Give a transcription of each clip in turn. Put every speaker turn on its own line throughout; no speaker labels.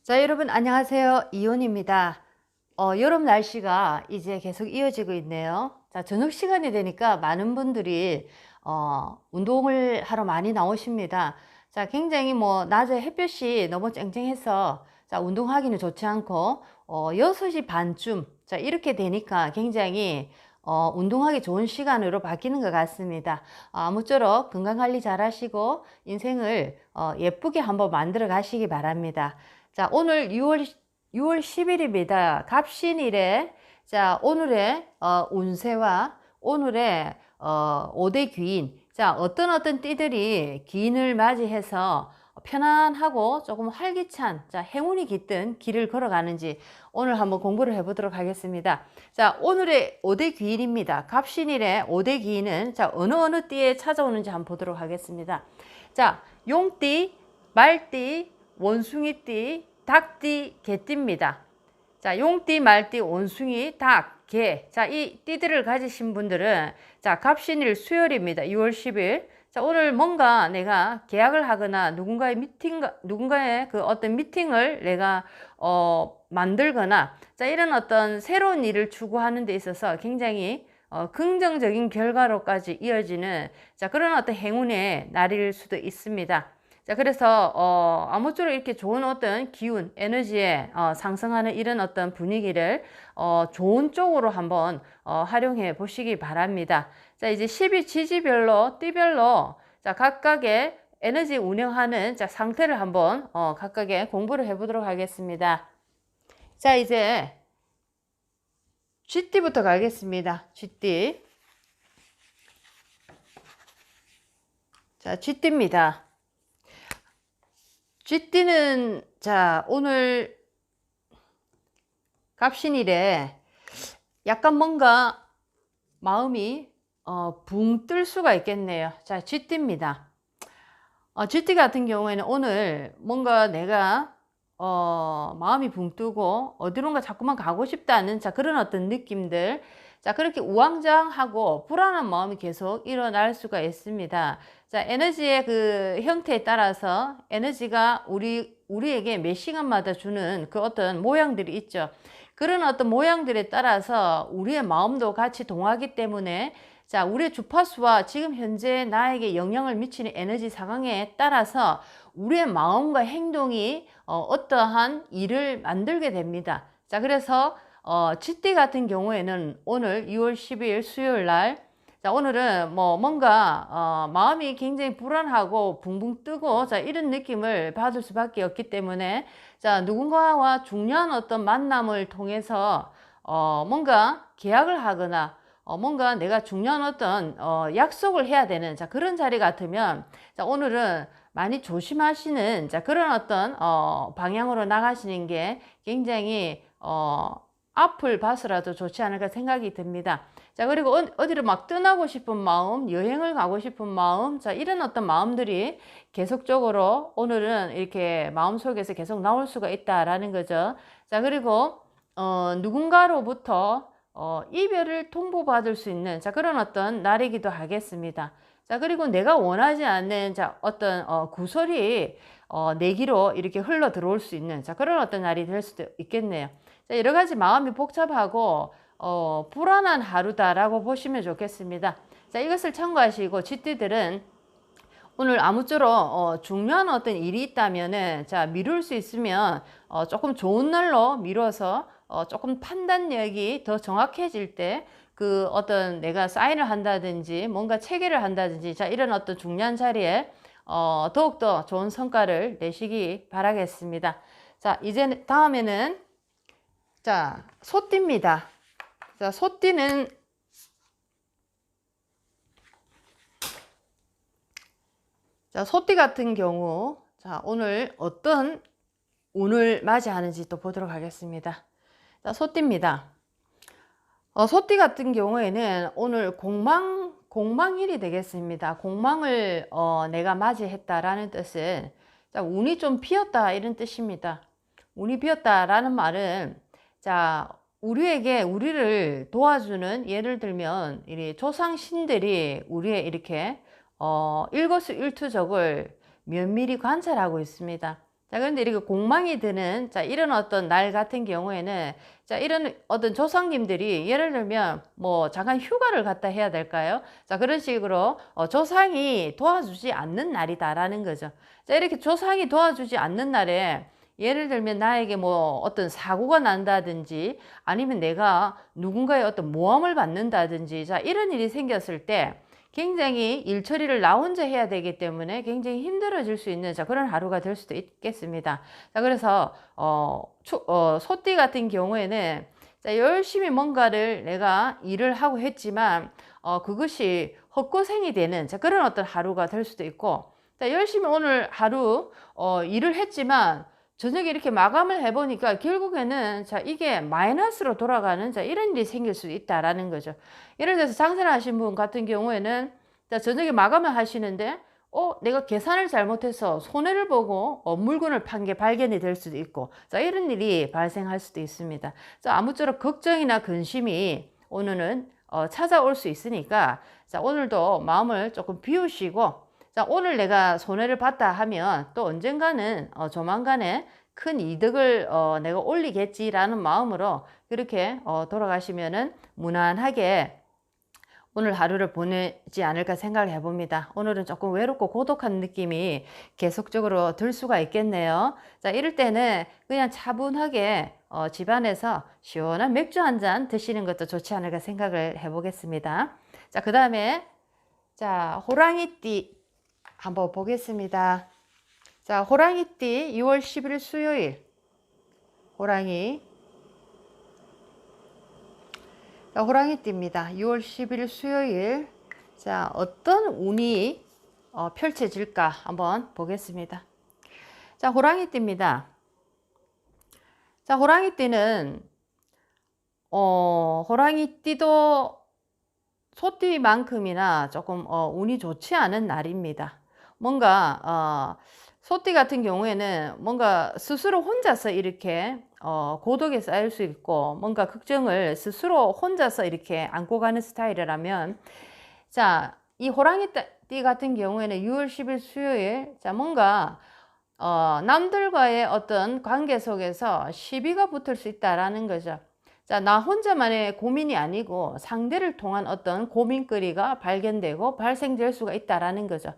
자, 여러분 안녕하세요. 이온입니다. 여름 날씨가 이제 계속 이어지고 있네요. 자, 저녁 시간이 되니까 많은 분들이 운동을 하러 많이 나오십니다. 자, 굉장히 낮에 햇볕이 너무 쨍쨍해서 자, 운동하기는 좋지 않고 6시 반쯤 자, 이렇게 되니까 굉장히 운동하기 좋은 시간으로 바뀌는 것 같습니다. 아무쪼록 건강관리 잘 하시고 인생을 예쁘게 한번 만들어 가시기 바랍니다. 자, 오늘 6월 10일입니다. 갑신일에, 자, 오늘의 운세와 오늘의 5대 귀인. 자, 어떤 띠들이 귀인을 맞이해서 편안하고 조금 활기찬, 자, 행운이 깃든 길을 걸어가는지 오늘 한번 공부를 해보도록 하겠습니다. 자, 오늘의 5대 귀인입니다. 갑신일의 5대 귀인은 자, 어느 띠에 찾아오는지 한번 보도록 하겠습니다. 자, 용띠, 말띠, 원숭이띠, 닭띠, 개띠입니다. 자, 용띠, 말띠, 원숭이, 닭, 개. 자, 이 띠들을 가지신 분들은 자, 갑신일 수요일입니다. 6월 10일. 자, 오늘 뭔가 내가 계약을 하거나 누군가의 그 어떤 미팅을 내가 만들거나 자, 이런 어떤 새로운 일을 추구하는 데 있어서 굉장히 긍정적인 결과로까지 이어지는 자, 그런 어떤 행운의 날일 수도 있습니다. 자, 그래서 아무쪼록 이렇게 좋은 어떤 기운, 에너지에 상승하는 이런 어떤 분위기를 좋은 쪽으로 한번 활용해 보시기 바랍니다. 자, 이제 12지지별로 띠별로 자, 각각의 에너지 운영하는 자, 상태를 한번 각각의 공부를 해 보도록 하겠습니다. 자, 이제 쥐띠부터 가겠습니다. 쥐띠. 자, 쥐띠입니다. 쥐띠는 자, 오늘 갑신일에 약간 뭔가 마음이 붕 뜰 수가 있겠네요. 자, 쥐띠입니다. 쥐띠 같은 경우에는 오늘 뭔가 내가 마음이 붕 뜨고 어디론가 자꾸만 가고 싶다는 자, 그런 어떤 느낌들, 자, 그렇게 우왕좌왕하고 불안한 마음이 계속 일어날 수가 있습니다. 자, 에너지의 그 형태에 따라서 에너지가 우리에게 몇 시간마다 주는 그 어떤 모양들이 있죠. 그런 어떤 모양들에 따라서 우리의 마음도 같이 동하기 때문에 자, 우리의 주파수와 지금 현재 나에게 영향을 미치는 에너지 상황에 따라서 우리의 마음과 행동이 어떠한 일을 만들게 됩니다. 자, 그래서 쥐띠 같은 경우에는 오늘 6월 12일 수요일 날 자, 오늘은 뭔가 마음이 굉장히 불안하고 붕붕 뜨고 자, 이런 느낌을 받을 수밖에 없기 때문에 자, 누군가와 중요한 어떤 만남을 통해서 뭔가 계약을 하거나 뭔가 내가 중요한 어떤 약속을 해야 되는 자, 그런 자리 같으면 자, 오늘은 많이 조심하시는 자, 그런 어떤 방향으로 나가시는 게 굉장히 앞을 봐서라도 좋지 않을까 생각이 듭니다. 자, 그리고 어디로 막 떠나고 싶은 마음, 여행을 가고 싶은 마음, 자, 이런 어떤 마음들이 계속적으로 오늘은 이렇게 마음속에서 계속 나올 수가 있다라는 거죠. 자, 그리고 누군가로부터 이별을 통보받을 수 있는 자, 그런 어떤 날이기도 하겠습니다. 자, 그리고 내가 원하지 않는 자, 어떤 구설이 내기로 이렇게 흘러 들어올 수 있는 자, 그런 어떤 날이 될 수도 있겠네요. 자, 여러 가지 마음이 복잡하고 불안한 하루다라고 보시면 좋겠습니다. 자, 이것을 참고하시고 쥐띠들은 오늘 아무쪼록 중요한 어떤 일이 있다면은 자, 미룰 수 있으면 조금 좋은 날로 미뤄서 조금 판단력이 더 정확해질 때 그 어떤 내가 사인을 한다든지 뭔가 체결을 한다든지 자, 이런 어떤 중요한 자리에 더욱더 좋은 성과를 내시기 바라겠습니다. 자, 이제 다음에는 자, 소띠입니다. 자, 소띠는 자, 소띠 같은 경우 자, 오늘 어떤 운을 맞이하는지 또 보도록 하겠습니다. 자, 소띠입니다. 소띠 같은 경우에는 오늘 공망일이 되겠습니다. 공망을 내가 맞이했다라는 뜻은 자, 운이 좀 비었다 이런 뜻입니다. 운이 비었다라는 말은 자, 우리를 도와주는 예를 들면 이 조상 신들이 우리의 이렇게 일거수일투족을 면밀히 관찰하고 있습니다. 자, 그런데 이렇게 공망이 드는, 자, 이런 어떤 날 같은 경우에는, 자, 이런 어떤 조상님들이 예를 들면 뭐 잠깐 휴가를 갔다 해야 될까요? 자, 그런 식으로 조상이 도와주지 않는 날이다라는 거죠. 자, 이렇게 조상이 도와주지 않는 날에 예를 들면 나에게 뭐 어떤 사고가 난다든지 아니면 내가 누군가의 어떤 모함을 받는다든지, 자, 이런 일이 생겼을 때 굉장히 일 처리를 나 혼자 해야 되기 때문에 굉장히 힘들어질 수 있는, 자, 그런 하루가 될 수도 있겠습니다. 자, 그래서 소띠 같은 경우에는, 자, 열심히 뭔가를 내가 일을 하고 했지만 그것이 헛고생이 되는, 자, 그런 어떤 하루가 될 수도 있고, 자, 열심히 오늘 하루 일을 했지만 저녁에 이렇게 마감을 해보니까 결국에는, 자, 이게 마이너스로 돌아가는, 자, 이런 일이 생길 수 있다라는 거죠. 예를 들어서 장사를 하신 분 같은 경우에는, 자, 저녁에 마감을 하시는데 내가 계산을 잘못해서 손해를 보고 물건을 판 게 발견이 될 수도 있고, 자, 이런 일이 발생할 수도 있습니다. 자, 아무쪼록 걱정이나 근심이 오늘은 찾아올 수 있으니까, 자, 오늘도 마음을 조금 비우시고, 자, 오늘 내가 손해를 봤다 하면 또 언젠가는 조만간에 큰 이득을 내가 올리겠지라는 마음으로 그렇게 돌아가시면은 무난하게 오늘 하루를 보내지 않을까 생각을 해봅니다. 오늘은 조금 외롭고 고독한 느낌이 계속적으로 들 수가 있겠네요. 자, 이럴 때는 그냥 차분하게 집안에서 시원한 맥주 한 잔 드시는 것도 좋지 않을까 생각을 해보겠습니다. 자, 그 다음에, 자, 호랑이띠 한번 보겠습니다. 자, 호랑이띠 6월 10일 수요일, 호랑이. 자, 호랑이띠입니다. 6월 10일 수요일. 자, 어떤 운이 펼쳐질까 한번 보겠습니다. 자, 호랑이띠입니다. 자, 호랑이띠는 호랑이띠도 소띠만큼이나 조금 운이 좋지 않은 날입니다. 뭔가 소띠 같은 경우에는 뭔가 스스로 혼자서 이렇게 고독에 쌓일 수 있고, 뭔가 걱정을 스스로 혼자서 이렇게 안고 가는 스타일이라면, 자, 이 호랑이띠 같은 경우에는 6월 10일 수요일, 자, 뭔가 남들과의 어떤 관계 속에서 시비가 붙을 수 있다라는 거죠. 자, 나 혼자만의 고민이 아니고 상대를 통한 어떤 고민거리가 발견되고 발생될 수가 있다라는 거죠.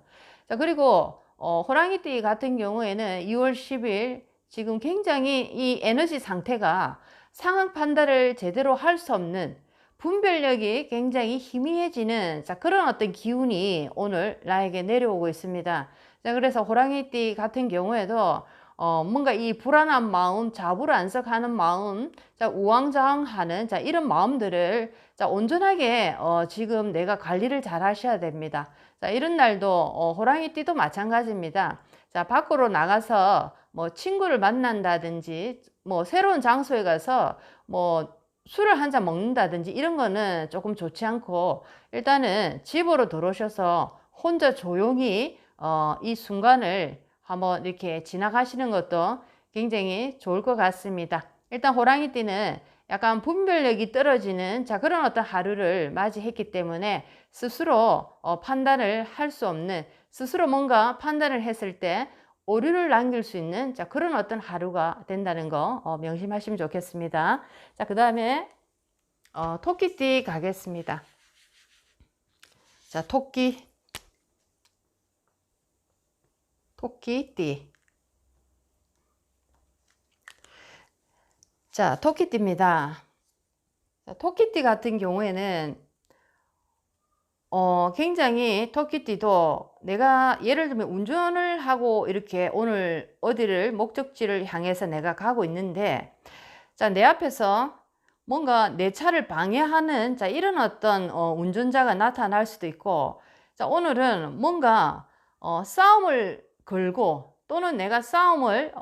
자, 그리고 호랑이띠 같은 경우에는 2월 10일 지금 굉장히 이 에너지 상태가 상황 판단을 제대로 할 수 없는, 분별력이 굉장히 희미해지는, 자, 그런 어떤 기운이 오늘 나에게 내려오고 있습니다. 자, 그래서 호랑이띠 같은 경우에도 뭔가 이 불안한 마음, 자불안석하는 마음, 자, 우왕좌왕하는, 자, 이런 마음들을, 자, 온전하게 지금 내가 관리를 잘 하셔야 됩니다. 자, 이런 날도 호랑이띠도 마찬가지입니다. 자, 밖으로 나가서 뭐 친구를 만난다든지 뭐 새로운 장소에 가서 뭐 술을 한 잔 먹는다든지 이런 거는 조금 좋지 않고, 일단은 집으로 들어오셔서 혼자 조용히 이 순간을 한번 이렇게 지나가시는 것도 굉장히 좋을 것 같습니다. 일단 호랑이띠는 약간 분별력이 떨어지는, 자, 그런 어떤 하루를 맞이했기 때문에 스스로 판단을 할 수 없는, 스스로 뭔가 판단을 했을 때 오류를 남길 수 있는, 자, 그런 어떤 하루가 된다는 거 명심하시면 좋겠습니다. 자, 그 다음에 토끼띠 가겠습니다. 자, 토끼띠. 자, 토끼띠입니다. 자, 토끼띠 같은 경우에는 굉장히 토끼띠도 내가 예를 들면 운전을 하고 이렇게 오늘 어디를 목적지를 향해서 내가 가고 있는데, 자, 내 앞에서 뭔가 내 차를 방해하는, 자, 이런 어떤 운전자가 나타날 수도 있고, 자, 오늘은 뭔가 싸움을 걸고 또는 내가 싸움을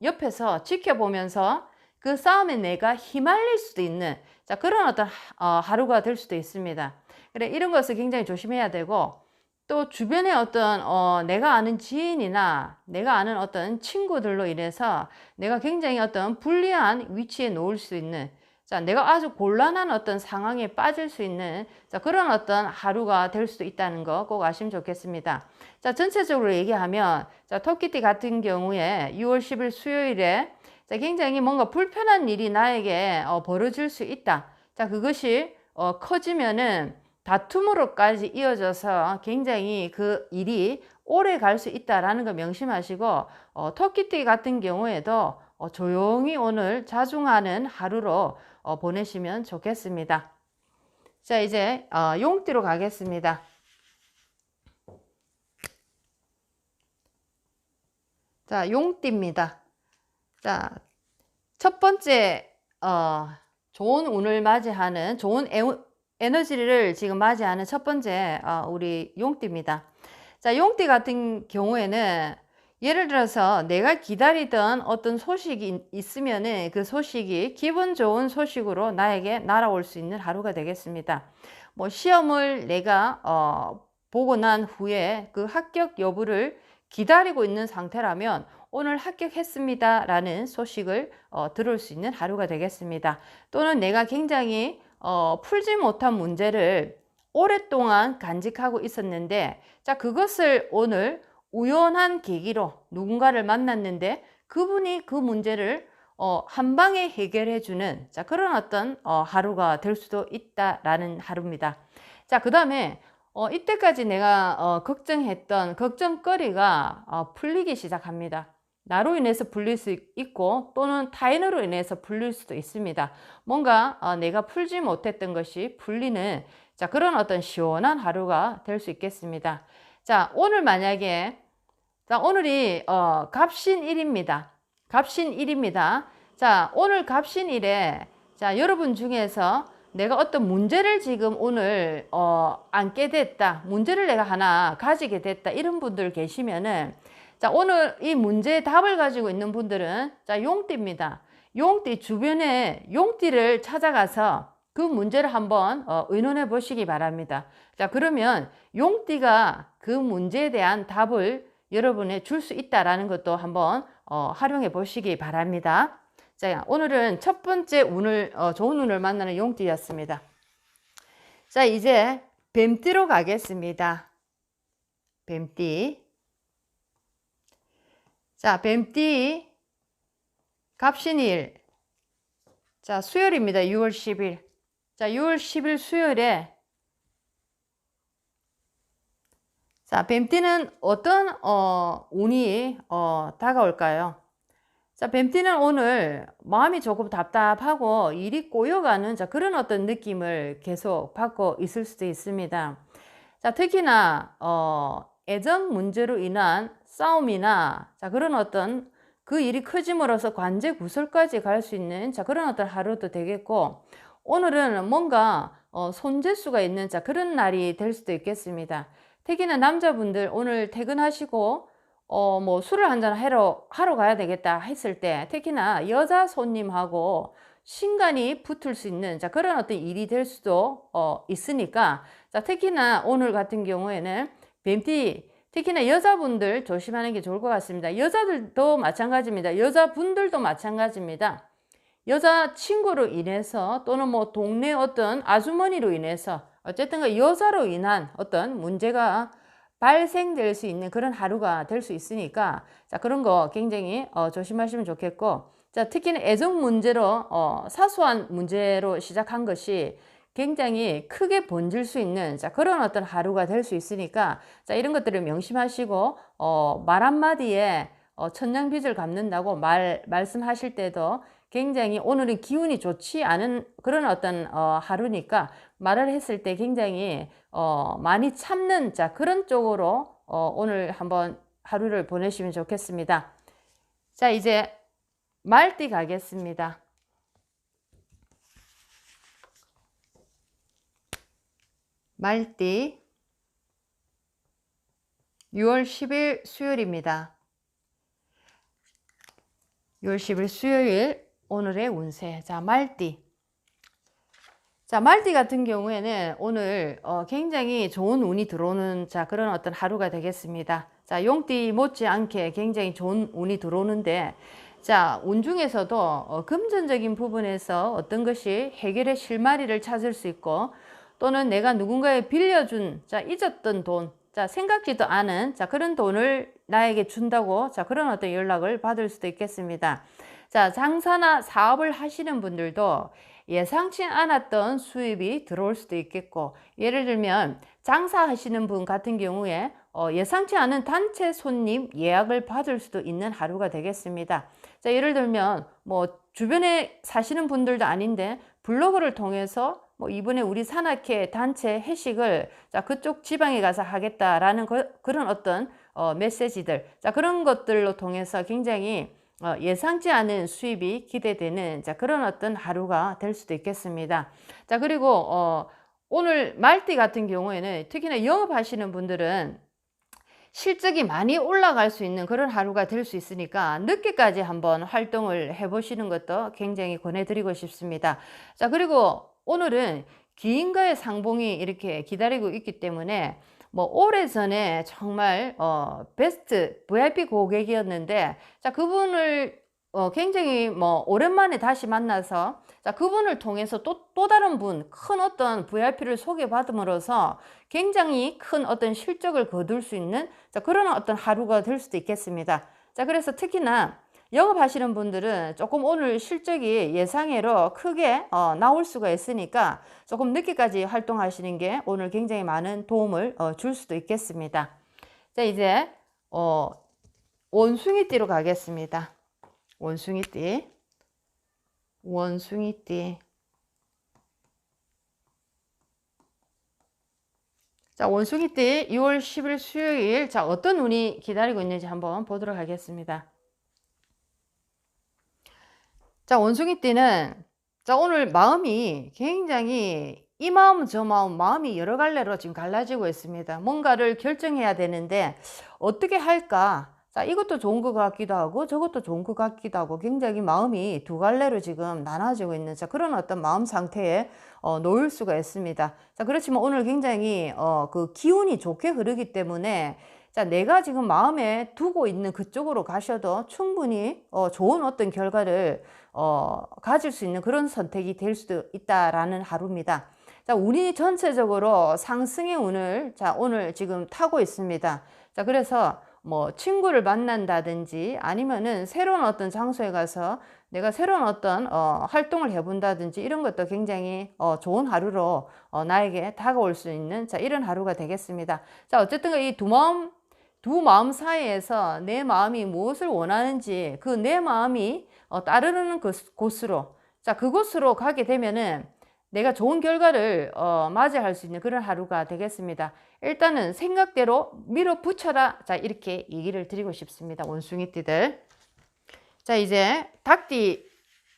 옆에서 지켜보면서 그 싸움에 내가 휘말릴 수도 있는, 자, 그런 어떤 하루가 될 수도 있습니다. 그래, 이런 것을 굉장히 조심해야 되고, 또 주변에 어떤 내가 아는 지인이나 내가 아는 어떤 친구들로 인해서 내가 굉장히 어떤 불리한 위치에 놓을 수 있는, 자, 내가 아주 곤란한 어떤 상황에 빠질 수 있는 자, 그런 어떤 하루가 될 수도 있다는 거 꼭 아시면 좋겠습니다. 자, 전체적으로 얘기하면 자, 토끼띠 같은 경우에 6월 10일 수요일에 자, 굉장히 뭔가 불편한 일이 나에게 벌어질 수 있다. 자, 그것이 커지면은 다툼으로까지 이어져서 굉장히 그 일이 오래 갈 수 있다라는 거 명심하시고 토끼띠 같은 경우에도 조용히 오늘 자중하는 하루로 보내시면 좋겠습니다. 자, 이제 용띠로 가겠습니다. 자, 용띠입니다. 자, 첫 번째 좋은 운을 맞이하는 좋은 에너지를 지금 맞이하는 첫 번째 우리 용띠입니다. 자, 용띠 같은 경우에는 예를 들어서 내가 기다리던 어떤 소식이 있으면은 그 소식이 기분 좋은 소식으로 나에게 날아올 수 있는 하루가 되겠습니다. 뭐 시험을 내가 보고 난 후에 그 합격 여부를 기다리고 있는 상태라면 오늘 합격했습니다 라는 소식을 들을 수 있는 하루가 되겠습니다. 또는 내가 굉장히 풀지 못한 문제를 오랫동안 간직하고 있었는데 자, 그것을 오늘 우연한 계기로 누군가를 만났는데 그분이 그 문제를 한 방에 해결해 주는 자, 그런 어떤 하루가 될 수도 있다라는 하루입니다. 자, 그 다음에 이때까지 내가 걱정했던 걱정거리가 풀리기 시작합니다. 나로 인해서 풀릴 수 있고 또는 타인으로 인해서 풀릴 수도 있습니다. 뭔가 내가 풀지 못했던 것이 풀리는 자, 그런 어떤 시원한 하루가 될 수 있겠습니다. 자, 오늘 만약에 자, 오늘이 갑신일입니다. 갑신일입니다. 자, 오늘 갑신일에 자, 여러분 중에서 내가 어떤 문제를 지금 오늘 안게 됐다. 문제를 내가 하나 가지게 됐다. 이런 분들 계시면은 자, 오늘 이 문제의 답을 가지고 있는 분들은 자, 용띠입니다. 용띠 주변에 용띠를 찾아가서 그 문제를 한번 의논해 보시기 바랍니다. 자, 그러면 용띠가 그 문제에 대한 답을 여러분에 줄 수 있다라는 것도 한번 활용해 보시기 바랍니다. 자, 오늘은 첫 번째 운을 좋은 운을 만나는 용띠였습니다. 자, 이제 뱀띠로 가겠습니다. 뱀띠. 자, 뱀띠 갑신일. 자, 수요일입니다. 6월 10일. 자, 6월 10일 수요일에 자, 뱀띠는 어떤 운이 다가올까요? 자, 뱀띠는 오늘 마음이 조금 답답하고 일이 꼬여가는 자, 그런 어떤 느낌을 계속 받고 있을 수도 있습니다. 자, 특히나 애정 문제로 인한 싸움이나 자, 그런 어떤 그 일이 커짐으로써 관제 구설까지 갈 수 있는 자, 그런 어떤 하루도 되겠고 오늘은 뭔가 손재수가 있는 자, 그런 날이 될 수도 있겠습니다. 특히나 남자분들 오늘 퇴근하시고 뭐 술을 한잔 하러 가야 되겠다 했을 때 특히나 여자 손님하고 신간이 붙을 수 있는 자, 그런 어떤 일이 될 수도 있으니까 자, 특히나 오늘 같은 경우에는 뱀띠 특히나 여자분들 조심하는 게 좋을 것 같습니다. 여자들도 마찬가지입니다. 여자분들도 마찬가지입니다. 여자친구로 인해서 또는 뭐 동네 어떤 아주머니로 인해서 어쨌든 그 여자로 인한 어떤 문제가 발생될 수 있는 그런 하루가 될 수 있으니까 자, 그런 거 굉장히 조심하시면 좋겠고 자, 특히나 애정 문제로 사소한 문제로 시작한 것이 굉장히 크게 번질 수 있는 자, 그런 어떤 하루가 될 수 있으니까 자, 이런 것들을 명심하시고 말 한마디에 천냥빚을 갚는다고 말씀하실 때도 굉장히 오늘은 기운이 좋지 않은 그런 어떤 하루니까 말을 했을 때 굉장히 많이 참는 자, 그런 쪽으로 오늘 한번 하루를 보내시면 좋겠습니다. 자, 이제 말띠 가겠습니다. 말띠 6월 10일 수요일입니다. 6월 10일 수요일 오늘의 운세. 자, 말띠. 자, 말띠 같은 경우에는 오늘 굉장히 좋은 운이 들어오는 자, 그런 어떤 하루가 되겠습니다. 자, 용띠 못지않게 굉장히 좋은 운이 들어오는데 자, 운 중에서도 금전적인 부분에서 어떤 것이 해결의 실마리를 찾을 수 있고, 또는 내가 누군가에 빌려준, 자, 잊었던 돈, 자, 생각지도 않은, 자, 그런 돈을 나에게 준다고, 자, 그런 어떤 연락을 받을 수도 있겠습니다. 자, 장사나 사업을 하시는 분들도 예상치 않았던 수입이 들어올 수도 있겠고, 예를 들면 장사하시는 분 같은 경우에 예상치 않은 단체 손님 예약을 받을 수도 있는 하루가 되겠습니다. 자, 예를 들면 뭐 주변에 사시는 분들도 아닌데 블로그를 통해서 뭐 이번에 우리 산악회 단체 회식을 자, 그쪽 지방에 가서 하겠다라는 그런 어떤 메시지들, 자, 그런 것들로 통해서 굉장히 예상치 않은 수입이 기대되는, 자, 그런 어떤 하루가 될 수도 있겠습니다. 자, 그리고 오늘 말띠 같은 경우에는 특히나 영업하시는 분들은 실적이 많이 올라갈 수 있는 그런 하루가 될 수 있으니까 늦게까지 한번 활동을 해보시는 것도 굉장히 권해드리고 싶습니다. 자, 그리고 오늘은 기인과의 상봉이 이렇게 기다리고 있기 때문에 뭐 오래전에 정말 베스트 VIP 고객이었는데, 자, 그분을 굉장히 뭐 오랜만에 다시 만나서, 자, 그분을 통해서 또 다른 분, 큰 어떤 VIP를 소개받음으로써 굉장히 큰 어떤 실적을 거둘 수 있는, 자, 그런 어떤 하루가 될 수도 있겠습니다. 자, 그래서 특히나 영업하시는 분들은 조금 오늘 실적이 예상외로 크게 나올 수가 있으니까 조금 늦게까지 활동하시는 게 오늘 굉장히 많은 도움을 줄 수도 있겠습니다. 자, 이제 원숭이띠로 가겠습니다. 원숭이띠. 원숭이띠. 자, 원숭이띠 6월 10일 수요일, 자, 어떤 운이 기다리고 있는지 한번 보도록 하겠습니다. 자, 원숭이띠는, 자, 오늘 마음이 굉장히 이 마음 저 마음이 여러 갈래로 지금 갈라지고 있습니다. 뭔가를 결정해야 되는데 어떻게 할까? 자, 이것도 좋은 것 같기도 하고 저것도 좋은 것 같기도 하고 굉장히 마음이 두 갈래로 지금 나눠지고 있는, 자, 그런 어떤 마음 상태에 놓일 수가 있습니다. 자, 그렇지만 오늘 굉장히 그 기운이 좋게 흐르기 때문에, 자, 내가 지금 마음에 두고 있는 그쪽으로 가셔도 충분히 좋은 어떤 결과를 가질 수 있는 그런 선택이 될 수도 있다라는 하루입니다. 자, 운이 전체적으로 상승의 운을, 자, 오늘 지금 타고 있습니다. 자, 그래서 뭐 친구를 만난다든지 아니면은 새로운 어떤 장소에 가서 내가 새로운 어떤 활동을 해본다든지 이런 것도 굉장히 좋은 하루로 나에게 다가올 수 있는, 자, 이런 하루가 되겠습니다. 자, 어쨌든 이 두 마음 사이에서 내 마음이 무엇을 원하는지 그 내 마음이 따르는 곳으로, 자, 그곳으로 가게 되면은 내가 좋은 결과를 맞이할 수 있는 그런 하루가 되겠습니다. 일단은 생각대로 밀어붙여라, 자, 이렇게 얘기를 드리고 싶습니다. 원숭이띠들. 자, 이제 닭띠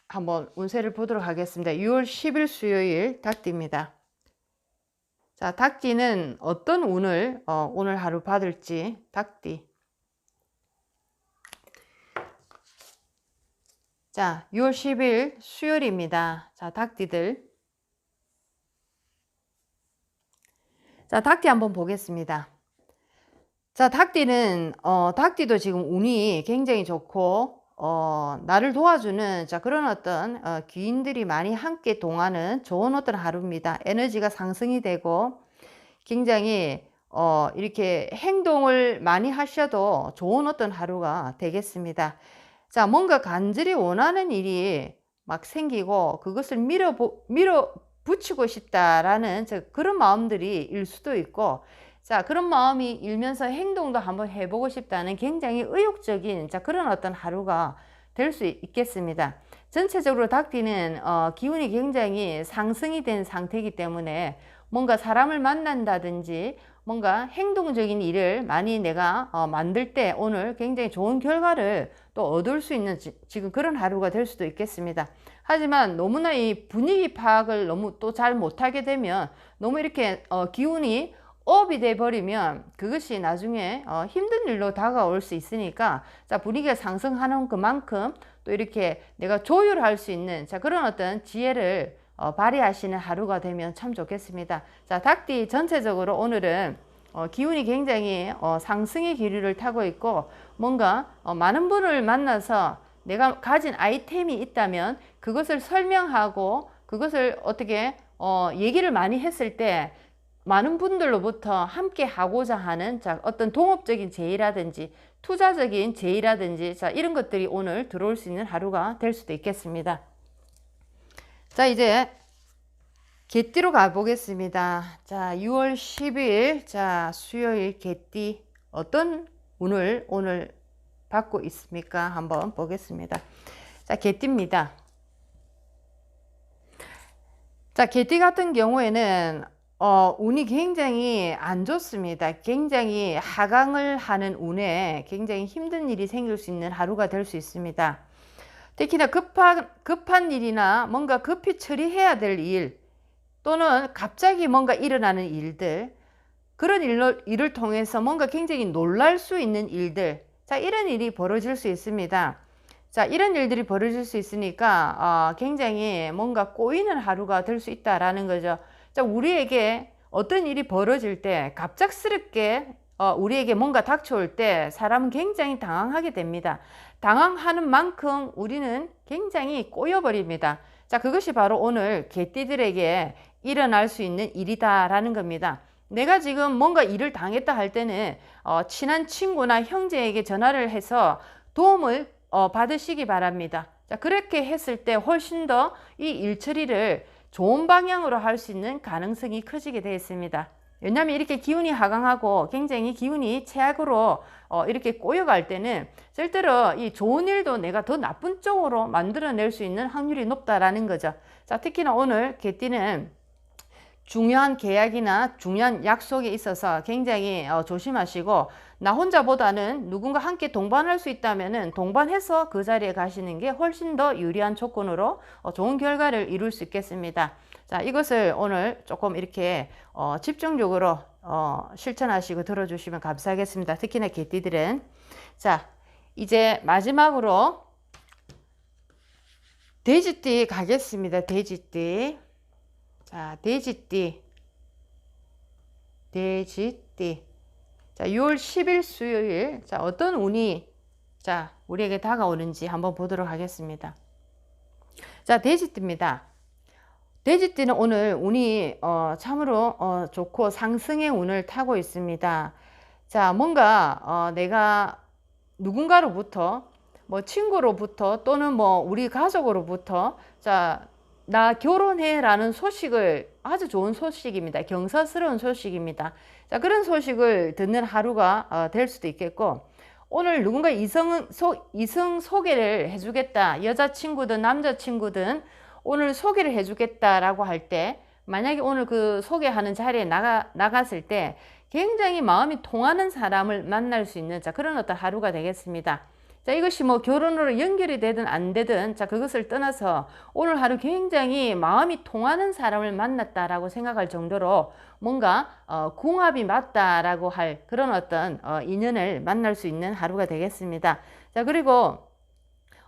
한번 운세를 보도록 하겠습니다. 6월 10일 수요일 닭띠입니다. 자, 닭띠는 어떤 운을 오늘 하루 받을지. 닭띠. 자, 6월 10일 수요일입니다. 자, 닭띠들. 자, 닭띠 한번 보겠습니다. 자, 닭띠는 닭띠도 지금 운이 굉장히 좋고 나를 도와주는, 자, 그런 어떤 귀인들이 많이 함께 동하는 좋은 어떤 하루입니다. 에너지가 상승이 되고 굉장히 이렇게 행동을 많이 하셔도 좋은 어떤 하루가 되겠습니다. 자, 뭔가 간절히 원하는 일이 막 생기고 그것을 밀어붙이고 싶다라는 그런 마음들이 일 수도 있고, 자, 그런 마음이 일면서 행동도 한번 해보고 싶다는 굉장히 의욕적인, 자, 그런 어떤 하루가 될 수 있겠습니다. 전체적으로 닭띠는 기운이 굉장히 상승이 된 상태이기 때문에 뭔가 사람을 만난다든지 뭔가 행동적인 일을 많이 내가 만들 때 오늘 굉장히 좋은 결과를 또 얻을 수 있는 지금 그런 하루가 될 수도 있겠습니다. 하지만 너무나 이 분위기 파악을 너무 또 잘 못하게 되면 너무 이렇게 기운이 업이 돼 버리면 그것이 나중에 힘든 일로 다가올 수 있으니까, 자, 분위기가 상승하는 그만큼 또 이렇게 내가 조율할 수 있는, 자, 그런 어떤 지혜를 발휘하시는 하루가 되면 참 좋겠습니다. 자, 닭띠 전체적으로 오늘은 기운이 굉장히 상승의 기류를 타고 있고 뭔가 많은 분을 만나서 내가 가진 아이템이 있다면 그것을 설명하고 그것을 어떻게 얘기를 많이 했을 때 많은 분들로부터 함께 하고자 하는 어떤 동업적인 제의라든지 투자적인 제의라든지 이런 것들이 오늘 들어올 수 있는 하루가 될 수도 있겠습니다. 자, 이제 개띠로 가보겠습니다. 자, 6월 10일 수요일 개띠 어떤 운을 오늘 받고 있습니까? 한번 보겠습니다. 자, 개띠입니다. 자, 개띠 같은 경우에는 운이 굉장히 안 좋습니다. 굉장히 하강을 하는 운에 굉장히 힘든 일이 생길 수 있는 하루가 될 수 있습니다. 특히나 급한 일이나 뭔가 급히 처리해야 될 일 또는 갑자기 뭔가 일어나는 일들, 그런 일을 통해서 뭔가 굉장히 놀랄 수 있는 일들, 자, 이런 일이 벌어질 수 있습니다. 자, 이런 일들이 벌어질 수 있으니까 굉장히 뭔가 꼬이는 하루가 될 수 있다라는 거죠. 자, 우리에게 어떤 일이 벌어질 때 갑작스럽게 우리에게 뭔가 닥쳐올 때 사람은 굉장히 당황하게 됩니다. 당황하는 만큼 우리는 굉장히 꼬여버립니다. 자, 그것이 바로 오늘 개띠들에게 일어날 수 있는 일이다라는 겁니다. 내가 지금 뭔가 일을 당했다 할 때는 친한 친구나 형제에게 전화를 해서 도움을 받으시기 바랍니다. 자, 그렇게 했을 때 훨씬 더 이 일 처리를 좋은 방향으로 할 수 있는 가능성이 커지게 되어 있습니다. 왜냐하면 이렇게 기운이 하강하고 굉장히 기운이 최악으로 이렇게 꼬여갈 때는 절대로 이 좋은 일도 내가 더 나쁜 쪽으로 만들어낼 수 있는 확률이 높다라는 거죠. 자, 특히나 오늘 개띠는 중요한 계약이나 중요한 약속에 있어서 굉장히 조심하시고, 나 혼자보다는 누군가 함께 동반할 수 있다면 동반해서 그 자리에 가시는 게 훨씬 더 유리한 조건으로 좋은 결과를 이룰 수 있겠습니다. 자, 이것을 오늘 조금 이렇게 집중적으로 실천하시고 들어주시면 감사하겠습니다. 특히나 개띠들은. 자, 이제 마지막으로 돼지띠 가겠습니다. 돼지띠. 자, 돼지띠. 자, 6월 10일 수요일. 자, 어떤 운이 우리에게 다가오는지 한번 보도록 하겠습니다. 자, 돼지띠입니다. 돼지띠는 오늘 운이 참으로 좋고 상승의 운을 타고 있습니다. 자, 뭔가 내가 누군가로부터 뭐 친구로부터 또는 뭐 우리 가족으로부터 나 결혼해 라는 소식을, 아주 좋은 소식입니다. 경사스러운 소식입니다. 자, 그런 소식을 듣는 하루가 될 수도 있겠고, 오늘 누군가 이성 소개를 해주겠다, 여자친구든 남자친구든 오늘 소개를 해주겠다라고 할 때, 만약에 오늘 그 소개하는 자리에 나갔을 때 굉장히 마음이 통하는 사람을 만날 수 있는 그런 어떤 하루가 되겠습니다. 자, 이것이 뭐 결혼으로 연결이 되든 안 되든 그것을 떠나서 오늘 하루 굉장히 마음이 통하는 사람을 만났다라고 생각할 정도로 뭔가 궁합이 맞다라고 할 그런 어떤 인연을 만날 수 있는 하루가 되겠습니다. 자, 그리고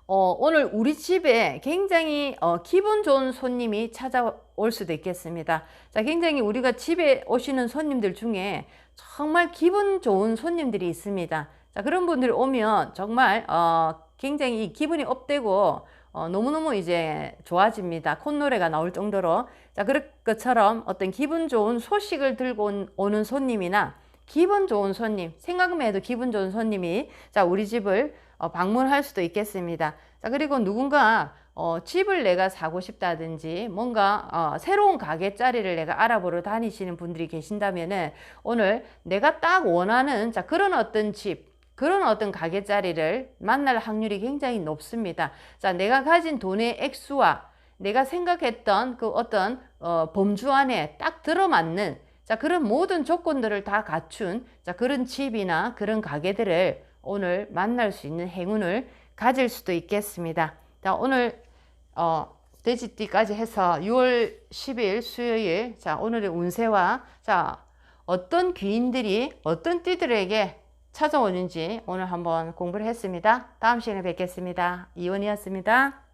오늘 우리 집에 굉장히 기분 좋은 손님이 찾아올 수도 있겠습니다. 자, 굉장히 우리가 집에 오시는 손님들 중에 정말 기분 좋은 손님들이 있습니다. 자, 그런 분들이 오면 정말 굉장히 기분이 업되고 너무너무 이제 좋아집니다. 콧노래가 나올 정도로. 자, 그럴 것처럼 어떤 기분 좋은 소식을 들고 오는 손님이나 기분 좋은 손님, 생각만 해도 기분 좋은 손님이 우리 집을 방문할 수도 있겠습니다. 자, 그리고 누군가 집을 내가 사고 싶다든지 뭔가 새로운 가게 자리를 내가 알아보러 다니시는 분들이 계신다면은 오늘 내가 딱 원하는 그런 어떤 집, 그런 어떤 가게 자리를 만날 확률이 굉장히 높습니다. 자, 내가 가진 돈의 액수와 내가 생각했던 그 어떤 범주 안에 딱 들어맞는 그런 모든 조건들을 다 갖춘 그런 집이나 그런 가게들을 오늘 만날 수 있는 행운을 가질 수도 있겠습니다. 자, 오늘 돼지띠까지 해서 6월 10일 수요일 오늘의 운세와 어떤 귀인들이 어떤 띠들에게 찾아오는지 오늘 한번 공부를 했습니다. 다음 시간에 뵙겠습니다. 이원이었습니다.